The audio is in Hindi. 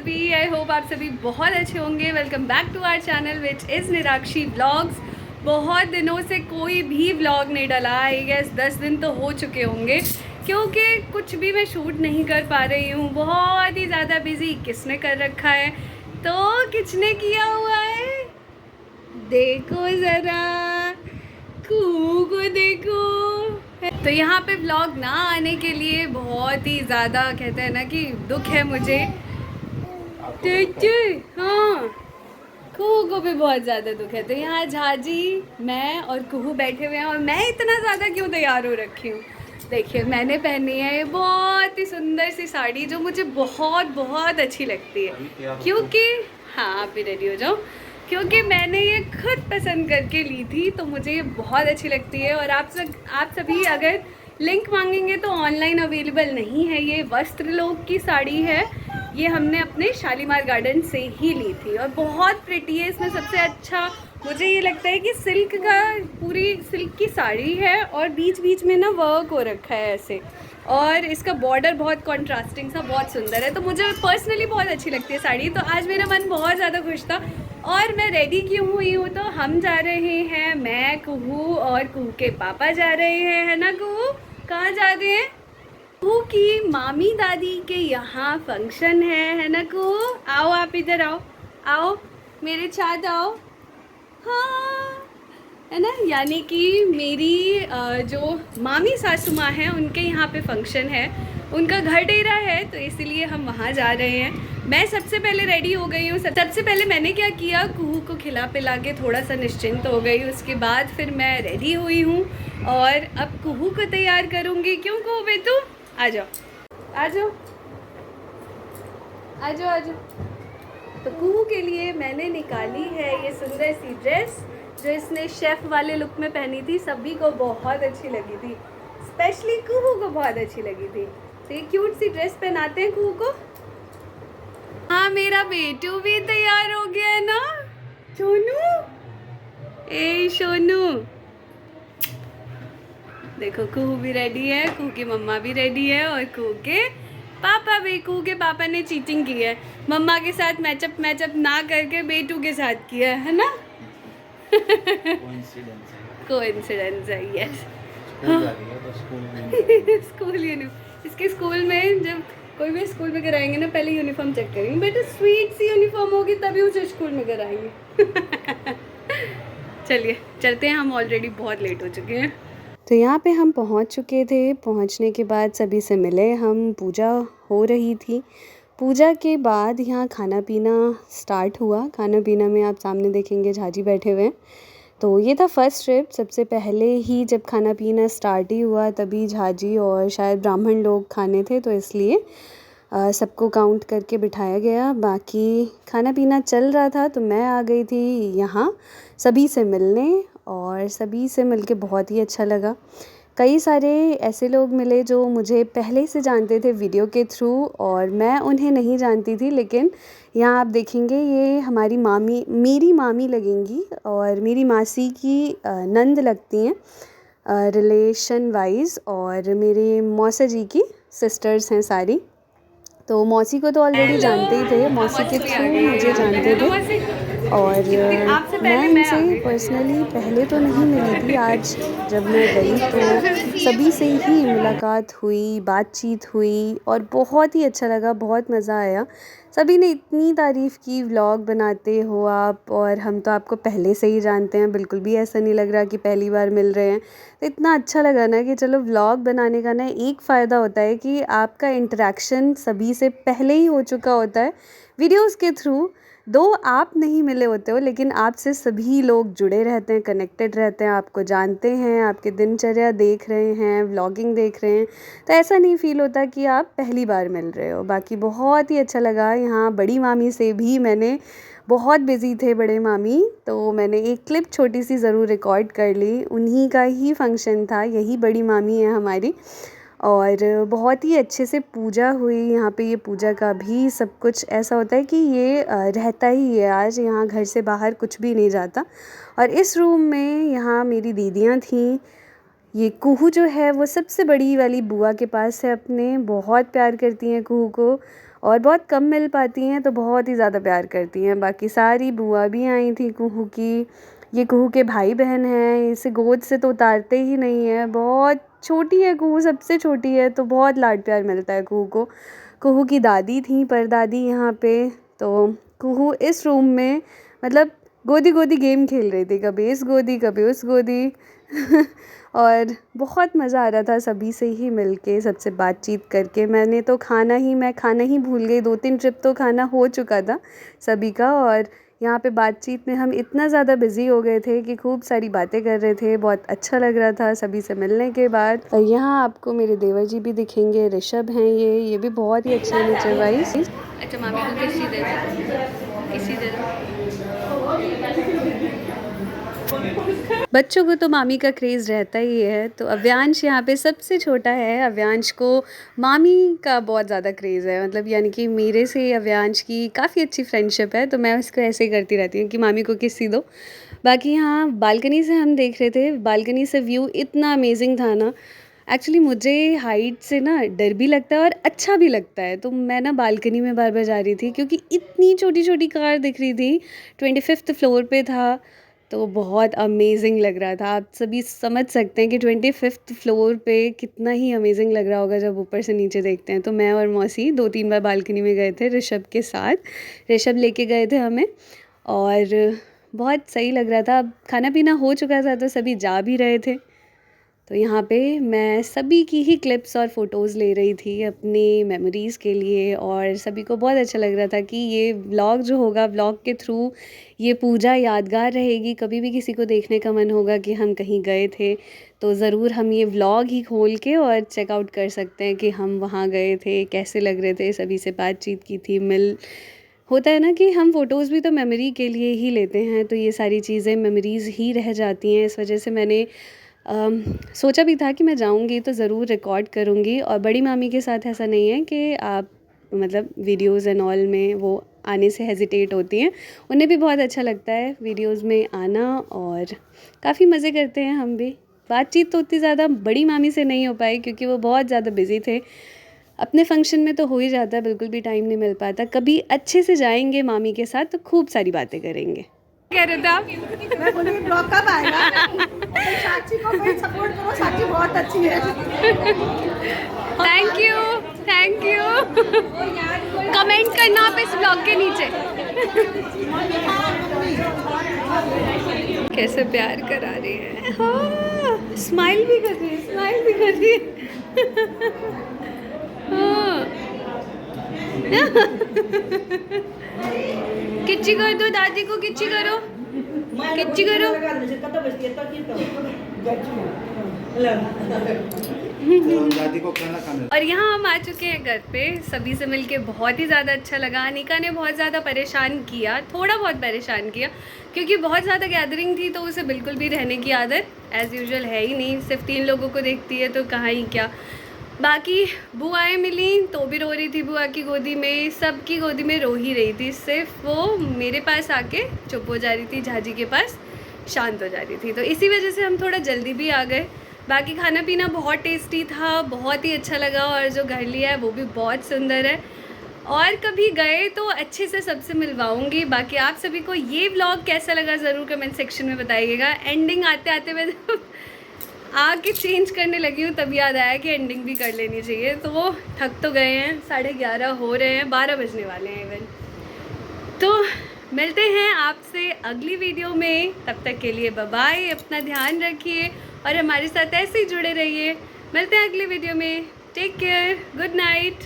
सभी, आई होप आप सभी बहुत अच्छे होंगे। Welcome back to our channel which is Nirakshi vlogs. बहुत दिनों से कोई भी व्लॉग नहीं डला, आई गेस 10 दिन तो हो चुके होंगे, क्योंकि कुछ भी मैं शूट नहीं कर पा रही हूँ। बहुत ही ज़्यादा बिजी किसने कर रखा है, तो किसने किया हुआ है, देखो ज़रा, कू को देखो। तो यहाँ पे व्लॉग ना आने के लिए बहुत ही ज़्यादा कहते हैं ना कि दुख है मुझे। हाँ, कुहू को भी बहुत ज़्यादा दुख है। तो यहाँ झाजी, मैं और कुहू बैठे हुए हैं, और मैं इतना ज़्यादा क्यों तैयार हो रखी हूँ। देखिए मैंने पहनी है ये बहुत ही सुंदर सी साड़ी जो मुझे बहुत बहुत अच्छी लगती है, क्योंकि हाँ आप भी रेडी हो जाओ, क्योंकि मैंने ये खुद पसंद करके ली थी, तो मुझे ये बहुत अच्छी लगती है। और आप सभी अगर लिंक मांगेंगे तो ऑनलाइन अवेलेबल नहीं है। ये वस्त्रलोक की साड़ी है, ये हमने अपने शालीमार गार्डन से ही ली थी, और बहुत प्रिटी है। इसमें सबसे अच्छा मुझे ये लगता है कि सिल्क का, पूरी सिल्क की साड़ी है, और बीच बीच में ना वर्क हो रखा है ऐसे, और इसका बॉर्डर बहुत कॉन्ट्रास्टिंग सा बहुत सुंदर है। तो मुझे पर्सनली बहुत अच्छी लगती है साड़ी। तो आज मेरा मन बहुत ज़्यादा खुश था, और मैं रेडी क्यों हुई हूँ, तो हम जा रहे हैं, मैं, कुहू और कुहू के पापा जा रहे हैं, है ना कुहू? कहाँ जा रहे हैं? कुहू की मामी दादी के यहाँ फंक्शन है ना कुहू? आओ आप इधर आओ, आओ मेरे साथ आओ। हाँ, है ना, यानी कि मेरी जो मामी सासू माँ हैं उनके यहाँ पे फंक्शन है, उनका घर डेरा है, तो इसीलिए हम वहाँ जा रहे हैं। मैं सबसे पहले रेडी हो गई हूँ। सबसे पहले मैंने क्या किया, कुहू को खिला पिला के थोड़ा सा निश्चिंत हो गई। उसके बाद फिर मैं रेडी हुई हूँ, और अब कुहू को तैयार करूँगी। क्यों कुहू बेटू, आ जाओ आ जाओ आ जाओ आ जाओ। तो कुहू के लिए मैंने निकाली है ये सुंदर सी ड्रेस, जो इसने शेफ़ वाले लुक में पहनी थी, सभी को बहुत अच्छी लगी थी, स्पेशली कुहू को बहुत अच्छी लगी थी। तो ये क्यूट सी ड्रेस पहनाते हैं कुहू को। हाँ, मेरा बेटू भी तैयार हो गया है ना, सोनू, ए सोनू। देखो कुहू भी रेडी है, कुहू की मम्मा भी रेडी है, और कुहू के पापा भी। कुहू के पापा ने चीटिंग की है, मम्मा के साथ मैचअप ना करके बेटू के साथ किया है ना। कोइंसिडेंस है, यस। स्कूल यूनिफॉर्म, इसके स्कूल में जब कोई भी स्कूल में कराएंगे ना, पहले यूनिफॉर्म चेक करेंगे। बेटा स्वीट सी यूनिफॉर्म होगी तभी उसे स्कूल में कराएंगे। चलिए चलते हैं, हम ऑलरेडी बहुत लेट हो चुके हैं। तो यहाँ पे हम पहुँच चुके थे। पहुँचने के बाद सभी से मिले हम, पूजा हो रही थी। पूजा के बाद यहाँ खाना पीना स्टार्ट हुआ। खाना पीना में आप सामने देखेंगे झाजी बैठे हुए हैं। तो ये था फर्स्ट ट्रिप। सबसे पहले ही जब खाना पीना स्टार्ट ही हुआ, तभी झाजी और शायद ब्राह्मण लोग खाने थे, तो इसलिए सबको काउंट करके बिठाया गया। बाकी खाना पीना चल रहा था, तो मैं आ गई थी यहाँ सभी से मिलने, और सभी से मिलके बहुत ही अच्छा लगा। कई सारे ऐसे लोग मिले जो मुझे पहले से जानते थे वीडियो के थ्रू, और मैं उन्हें नहीं जानती थी। लेकिन यहाँ आप देखेंगे ये हमारी मामी, मेरी मामी लगेंगी, और मेरी मासी की नंद लगती हैं रिलेशन वाइज, और मेरे मौसा जी की सिस्टर्स हैं सारी। तो मौसी को तो ऑलरेडी जानते ही थे, मौसी के थ्रू मुझे जानते थे, और मैं इनसे पर्सनली पहले तो नहीं मिली थी। आज जब मैं गई तो सभी से ही मुलाकात हुई, बातचीत हुई, और बहुत ही अच्छा लगा, बहुत मज़ा आया। सभी ने इतनी तारीफ़ की, व्लॉग बनाते हो आप, और हम तो आपको पहले से ही जानते हैं, बिल्कुल भी ऐसा नहीं लग रहा कि पहली बार मिल रहे हैं। तो इतना अच्छा लगा ना कि चलो, व्लॉग बनाने का ना एक फ़ायदा होता है कि आपका इंटरेक्शन सभी से पहले ही हो चुका होता है वीडियोस के थ्रू। दो आप नहीं मिले होते हो, लेकिन आपसे सभी लोग जुड़े रहते हैं, कनेक्टेड रहते हैं, आपको जानते हैं, आपके दिनचर्या देख रहे हैं, व्लॉगिंग देख रहे हैं। तो ऐसा नहीं फ़ील होता कि आप पहली बार मिल रहे हो। बाकी बहुत ही अच्छा लगा। यहाँ बड़ी मामी से भी मैंने, बहुत बिज़ी थे बड़े मामी, तो मैंने एक क्लिप छोटी सी ज़रूर रिकॉर्ड कर ली। उन्हीं का ही फंक्शन था, यही बड़ी मामी है हमारी, और बहुत ही अच्छे से पूजा हुई। यहाँ पे ये पूजा का भी सब कुछ ऐसा होता है कि ये रहता ही है आज, यहाँ घर से बाहर कुछ भी नहीं जाता। और इस रूम में यहाँ मेरी दीदियाँ थीं। ये कुहू जो है वो सबसे बड़ी वाली बुआ के पास है अपने, बहुत प्यार करती हैं कुहू को। और बहुत कम मिल पाती हैं तो बहुत ही ज़्यादा प्यार करती हैं। बाकी सारी बुआ भी आई थी कुहू की। ये कुहू के भाई बहन हैं, इसे गोद से तो उतारते ही नहीं है, बहुत छोटी है कुहू, सबसे छोटी है तो बहुत लाड प्यार मिलता है कुहू को। कुहू की दादी थी, परदादी यहाँ पे, तो कुहू इस रूम में मतलब गोदी गोदी गेम खेल रही थी, कभी इस गोदी कभी उस गोदी और बहुत मज़ा आ रहा था सभी से ही मिलके, सबसे बातचीत करके। मैं खाना ही भूल गई, 2-3 ट्रिप तो खाना हो चुका था सभी का, और यहाँ पे बातचीत में हम इतना ज़्यादा बिज़ी हो गए थे कि खूब सारी बातें कर रहे थे, बहुत अच्छा लग रहा था सभी से मिलने के बाद। और यहाँ आपको मेरे देवर जी भी दिखेंगे, ऋषभ हैं ये भी बहुत ही अच्छे नेचर वाइज। अच्छा मामी को किसी दे बच्चों को तो मामी का क्रेज़ रहता ही है। तो अव्यांश यहाँ पे सबसे छोटा है, अव्यांश को मामी का बहुत ज़्यादा क्रेज़ है, मतलब यानी कि मेरे से अव्यांश की काफ़ी अच्छी फ्रेंडशिप है, तो मैं उसको ऐसे ही करती रहती हूँ कि मामी को किसी दो। बाकी यहाँ बालकनी से हम देख रहे थे, बालकनी से व्यू इतना अमेजिंग था ना। एक्चुअली मुझे हाइट से ना डर भी लगता है और अच्छा भी लगता है, तो मैं ना बालकनी में बार बार जा रही थी क्योंकि इतनी छोटी छोटी कार दिख रही थी। 25th फ्लोर पे था तो बहुत अमेजिंग लग रहा था। आप सभी समझ सकते हैं कि 25th फ्लोर पे कितना ही अमेजिंग लग रहा होगा जब ऊपर से नीचे देखते हैं। तो मैं और मौसी 2-3 बार बालकनी में गए थे ऋषभ के साथ, ऋषभ लेके गए थे हमें और बहुत सही लग रहा था। अब खाना पीना हो चुका था तो सभी जा भी रहे थे, तो यहाँ पे मैं सभी की ही क्लिप्स और फ़ोटोज़ ले रही थी अपनी मेमोरीज़ के लिए, और सभी को बहुत अच्छा लग रहा था कि ये व्लॉग जो होगा, व्लॉग के थ्रू ये पूजा यादगार रहेगी। कभी भी किसी को देखने का मन होगा कि हम कहीं गए थे तो ज़रूर हम ये व्लॉग ही खोल के और चेकआउट कर सकते हैं कि हम वहाँ गए थे, कैसे लग रहे थे, सभी से बातचीत की थी, होता है ना कि हम फ़ोटोज़ भी तो मेमोरी के लिए ही लेते हैं, तो ये सारी चीज़ें मेमोरीज़ ही रह जाती हैं। इस वजह से मैंने सोचा भी था कि मैं जाऊंगी तो ज़रूर रिकॉर्ड करूंगी। और बड़ी मामी के साथ ऐसा नहीं है कि आप मतलब वीडियोज़ एंड ऑल में वो आने से हेजिटेट होती हैं, उन्हें भी बहुत अच्छा लगता है वीडियोज़ में आना और काफ़ी मज़े करते हैं हम भी। बातचीत तो उतनी ज़्यादा बड़ी मामी से नहीं हो पाई क्योंकि वो बहुत ज़्यादा बिज़ी थे। अपने फंक्शन में तो हो ही जाता है, बिल्कुल भी टाइम नहीं मिल पाता। कभी अच्छे से जाएंगे मामी के साथ तो खूब सारी बातें करेंगे। कह रहे थे आप? मैं बोली ब्लॉग कब आएगा? साक्षी को मैं सपोर्ट करो, साक्षी बहुत अच्छी है। थैंक यू कमेंट करना आप इस ब्लॉग के नीचे। कैसे प्यार करा रही है, हाँ स्माइल भी कर रही है, हाँ किच्ची कर दो, दादी को किच्ची करो। दादी को खाना खाने। और यहाँ हम आ चुके हैं घर पे, सभी से मिलके बहुत ही ज़्यादा अच्छा लगा। अनिका ने बहुत ज़्यादा परेशान किया, थोड़ा बहुत परेशान किया क्योंकि बहुत ज़्यादा गैदरिंग थी, तो उसे बिल्कुल भी रहने की आदत एज़ यूजुअल है ही नहीं। सिर्फ 3 लोगों को देखती है तो कहाँ ही क्या। बाकी बुआएँ मिली तो भी रो रही थी, बुआ की गोदी में, सबकी गोदी में रो ही रही थी। सिर्फ वो मेरे पास आके चुप हो जा रही थी, झाजी के पास शांत हो जा रही थी, तो इसी वजह से हम थोड़ा जल्दी भी आ गए। बाकी खाना पीना बहुत टेस्टी था, बहुत ही अच्छा लगा, और जो घर लिया है वो भी बहुत सुंदर है। और कभी गए तो अच्छे से सबसे मिलवाऊंगी। बाकी आप सभी को ये व्लॉग कैसा लगा ज़रूर कमेंट सेक्शन में बताइएगा। एंडिंग आते आते मैं आके चेंज करने लगी हूँ तब याद आया कि एंडिंग भी कर लेनी चाहिए। तो वो थक तो गए हैं, 11:30 हो रहे हैं, 12 बजने वाले हैं इवन। तो मिलते हैं आपसे अगली वीडियो में, तब तक के लिए बाय बाय, अपना ध्यान रखिए और हमारे साथ ऐसे ही जुड़े रहिए। मिलते हैं अगली वीडियो में, टेक केयर, गुड नाइट।